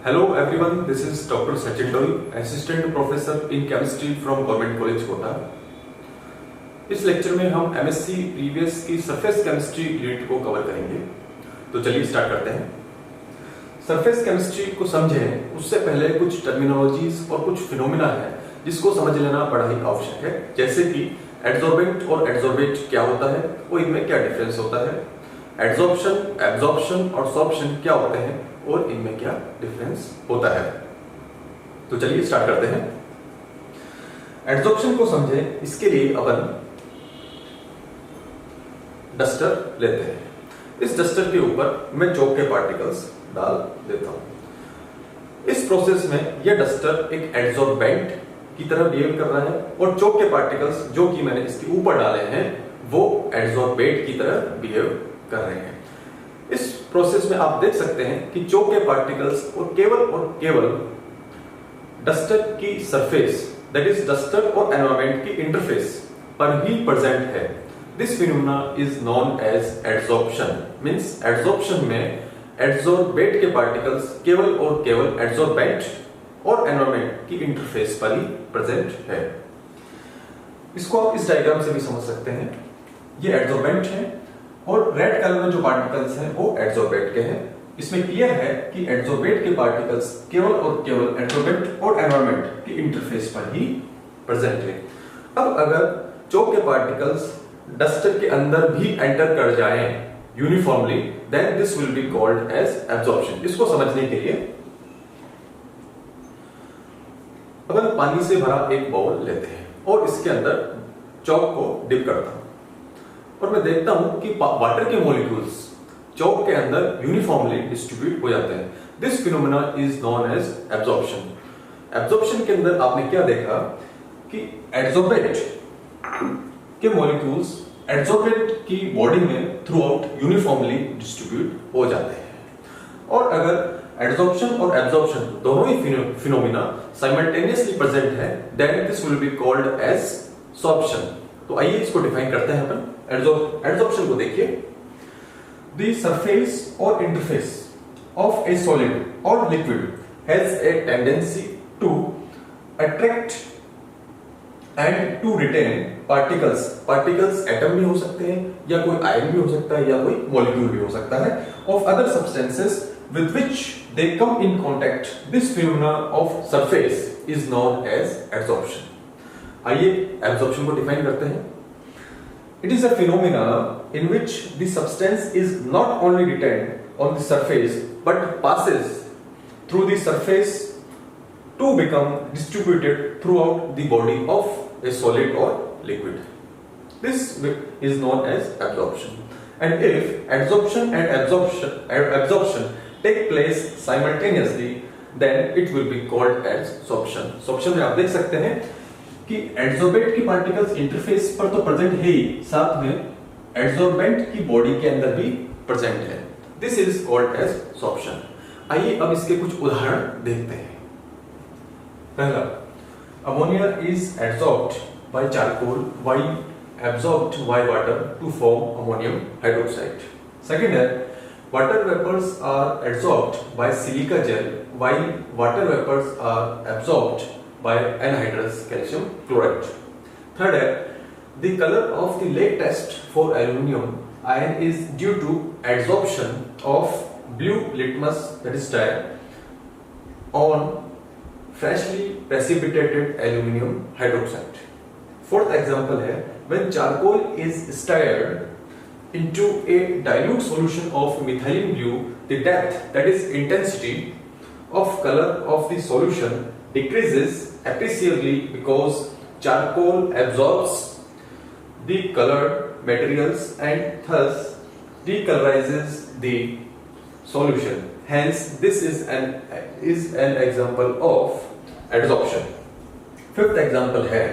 Hello everyone, this is Dr. Sachin Doi, Assistant Professor in Chemistry from Government College Kota. इस lecture में हम MSc previous की surface chemistry unit को cover करेंगे। तो चलिए स्टार्ट करते हैं। सरफेस केमिस्ट्री को समझें उससे पहले कुछ टर्मिनोलॉजीज और कुछ फिनोमिना है जिसको समझ लेना बड़ा ही आवश्यक है, जैसे कि एडसॉर्बेंट और एडसॉर्बेट क्या होता है, वो इनमें क्या डिफरेंस होता है, एडसॉर्प्शन, एब्जॉर्प्शन और सॉर्प्शन क्या होते हैं और इनमें क्या डिफरेंस होता है। तो चलिए स्टार्ट करते हैं। एडसॉर्प्शन को समझें इसके लिए अपन डस्टर लेते हैं। इस डस्टर के ऊपर मैं चौक के पार्टिकल्स डाल देता हूं। इस प्रोसेस में यह डस्टर एक एडसॉर्बेंट की तरह बिहेव कर रहा है और चौक के पार्टिकल्स जो कि मैंने इसके ऊपर डाले हैं वो एडसॉर्बेट की तरह बिहेव कर रहे हैं। इस प्रोसेस में आप देख सकते हैं कि चौक के पार्टिकल्स और केवल डस्टर की सरफेस, दैट इज डस्टर और एनवायरनमेंट की इंटरफेस पर ही प्रेजेंट है। This phenomena is known as adsorption. Means adsorption में एडसॉर्बेट के पार्टिकल्स केवल एडसॉर्बेंट और एनवायरनमेंट की इंटरफेस पर ही प्रेजेंट है। इसको आप इस डायग्राम से भी समझ सकते हैं। ये एडसॉर्बेंट है और रेड कलर में जो पार्टिकल्स हैं वो एडसॉर्बेट के हैं। इसमें क्लियर है कि एडसॉर्बेट के पार्टिकल्स केवल एडसॉर्बेंट और एनवायरनमेंट की इंटरफेस पर ही प्रेजेंट है। अब अगर चौक के पार्टिकल्स डस्टर के अंदर भी एंटर कर जाएं uniformly, then this will be called as absorption. इसको समझने के लिए अपन पानी से भरा एक बाउल लेते हैं और इसके अंदर चौक को डिप करता हूं और मैं देखता हूं कि वाटर के मॉलिक्यूल्स चौक के अंदर यूनिफॉर्मली डिस्ट्रीब्यूट हो जाते हैं। This phenomena is known as absorption. Absorption के अंदर आपने क्या देखा कि एडसॉर्बेट के मॉलिक्यूल्स एडसॉर्बेट की बॉडी में थ्रू आउट यूनिफॉर्मली डिस्ट्रीब्यूट हो जाते हैं। और अगर एडसॉर्प्शन और एब्जॉर्प्शन दोनों ही फिनोमेना साइमल्टेनियसली प्रेजेंट है, then this will be called as sorption. तो आइए इसको डिफाइन करते हैं अपन। एडसॉर्प्शन को देखिए, द सरफेस और इंटरफेस ऑफ ए सॉलिड और liquid has a tendency to attract and to retain particles atom भी हो सकते हैं या कोई आयन भी हो सकता है या कोई मॉलिक्यूल भी हो सकता है, of other substances with which they come in contact. This phenomena of surface is known as adsorption. आइए absorption को define करते हैं। It is a phenomena in which the substance is not only retained on the surface but passes through the surface to become distributed throughout the body of a solid or liquid. This is known as absorption. And if adsorption and absorption take place simultaneously, then it will be called as sorption. Sorption में आप देख सकते हैं कि एडसॉर्बेट की particles interface पर तो present है ही, साथ में एडसॉर्बेंट की बॉडी के अंदर भी प्रेजेंट है। This is called as sorption. आइए अब इसके कुछ उदाहरण देखते हैं। पहला, ammonia is adsorbed by charcoal while absorbed by water to form ammonium hydroxide. Second है, water vapors are adsorbed by silica gel while water vapors are absorbed by anhydrous calcium chloride. Third, the color of the lake test for aluminum ion is due to adsorption of blue litmus, that is dye, on freshly precipitated aluminum hydroxide. Fourth example है, when charcoal is stirred into a dilute solution of methylene blue, the depth, that is intensity of color of the solution decreases appreciably because charcoal absorbs the colored materials and thus decolorizes the solution. Hence this is an example of adsorption. Fifth example है,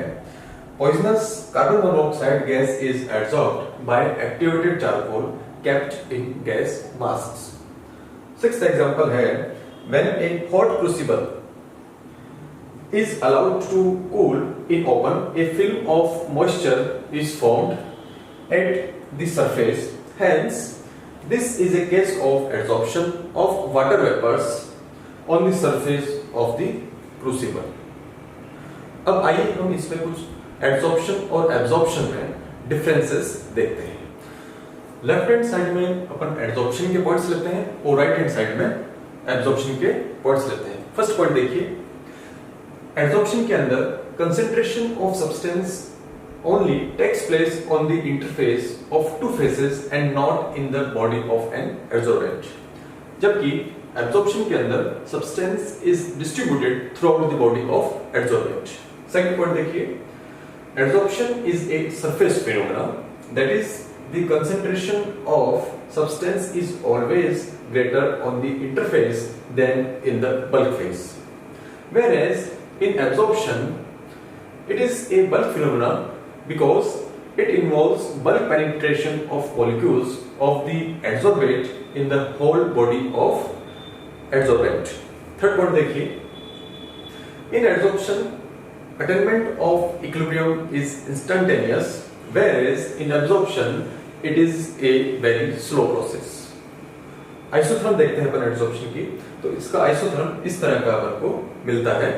poisonous carbon monoxide gas is adsorbed by activated charcoal kept in gas masks. Sixth example है, when a hot crucible is allowed to cool in open, a film of moisture is formed at the surface. Hence, this is a case of adsorption of water vapors on the surface of the crucible. अब आइए हम इसमें कुछ adsorption और absorption में differences देखते हैं। Left hand side में अपन एड्सॉर्प्शन के पॉइंट्स लेते हैं और राइट हैंड साइड में एब्जॉर्प्शन के पॉइंट्स लेते हैं। फर्स्ट पॉइंट देखिए, एड्सॉर्प्शन के अंदर concentration of substance only takes place on the interface of two phases and not in the body of an adsorbent, जबकि absorption के अंदर substance is distributed throughout the body of adsorbent. Second point देखिए, adsorption is a surface phenomena, that is the concentration of substance is always greater on the interface than in the bulk phase, whereas in absorption it is a bulk phenomena because it involves bulk penetration of molecules of the adsorbate in the whole body of adsorbent. Third point देखिए, in adsorption attainment of equilibrium is instantaneous, whereas in absorption it is a very slow process. Isotherm देखते हैं अपन adsorption की, तो इसका isotherm इस तरह का अपन को मिलता है।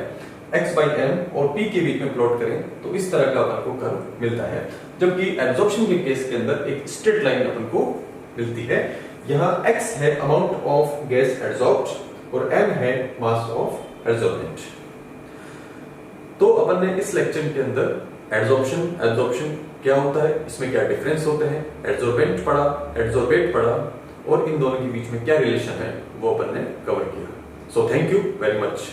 x by m और p के बीच में प्लॉट करें तो इस तरह का अपन को कर्व मिलता है, जबकि एब्जॉर्प्शन के केस के अंदर एक स्ट्रेट लाइन अपन को मिलती है। यहाँ x है अमाउंट ऑफ गैस एड्सॉर्ब्ड और m है मास ऑफ एड्सॉर्बेंट। तो अपन ने इस लेक्चर के अंदर एड्सॉर्प्शन एब्जॉर्प्शन क्या होता है, इसमें क्या डिफरेंस होते हैं, एड्सॉर्बेंट पढ़ा, एड्सॉर्बेट पढ़ा और इन दोनों के बीच में क्या रिलेशन है वो अपन ने कवर किया। So thank you very much.